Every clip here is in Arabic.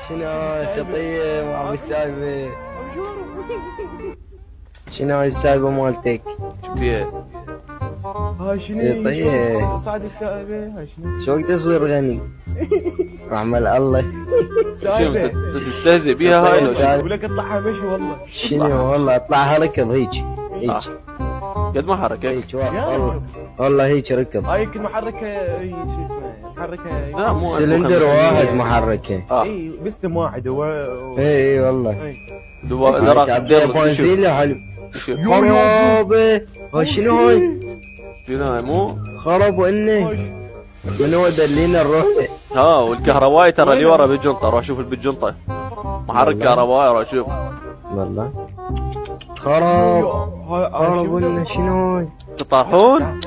شنو يا طيب ابو السايبه؟ شنو هاي السايبه مالتك؟ بيه هاي شنو؟ يا طيب صعدك سايبه هاي شنو؟ شو وقت تصير غني؟ رحمة الله. شنو سايبه انت تستهزئ بيها هاي لو شنو؟ اقول لك اطلعها مشي والله. شنو والله اطلعها ركض هيك هيك قد ما حركك هيك والله والله هيك ركض. هاي يمكن محركه هي شو اسمه محركه. لا مو سلندر واحد محركه. اي بستم واحد هو. اي والله. اذا راكب دير بنزين حلو. شوف خرابه هاي شنو هاي؟ شنو هاي مو خرب وانه من هو دلينا نروح ها والكهربائي ترى اللي ورا بالجنطه روح شوف بالجنطه محرك كهربائي روح شوف والله خراب خرب وانه شنو هاي؟ تطرحون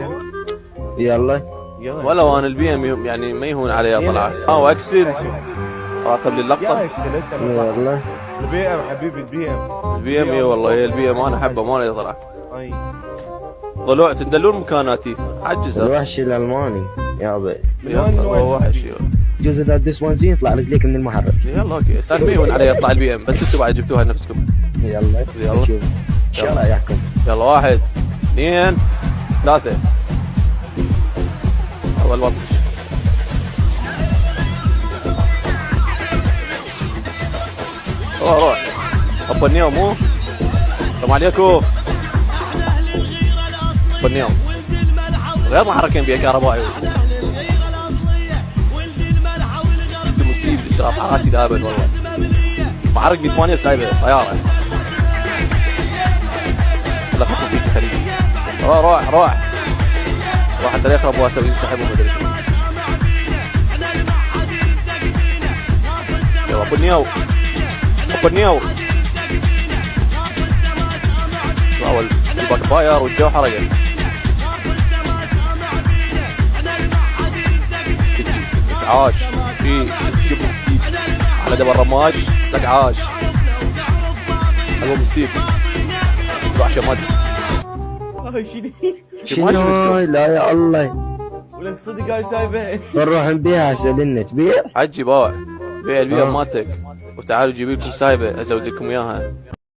يلا ولو انا البي ام يعني ما يهون علي طلعه واكسل راقب لي يا اللقطه اكسل هسه والله البي ام حبيبي البي ام. البي ام اي والله هي البي ام انا احبها ما لي طلع اي ضلوع تدلون مكاناتي عجز الوحش الالماني يابا هو وحش جزء ذا ديس بنزين يطلع رجليك من المحرك. يلا اوكي سالم ما يهون علي يطلع البي ام بس انتم بعد جبتوها لنفسكم يلا يلا. شوف شو رايكم؟ يلا 1 2 3 اول بطش روح ابو النيوم مو السلام عليكم ابو النيوم غير محركين بيها كهربائي انت مصيب شرف على راسي دائما والله محرك ب 8 سايبه طياره لا خطوه فيك خليجي روح انت يقرب واسوي سحب وما ادري شو يلا ابو النيو اول الباك فاير والجو حرقه عاش في تجيب مسكين على دبر الرماش لك عاش ابو مسيب روح شمال هاي شنو؟ شنو لا يا الله ولك صدق هاي سايبه. نروح نبيعها سألنا تبيع؟ عجي باع بيع البيع مالتك وتعالوا جيبي لكم سايبه ازود لكم اياها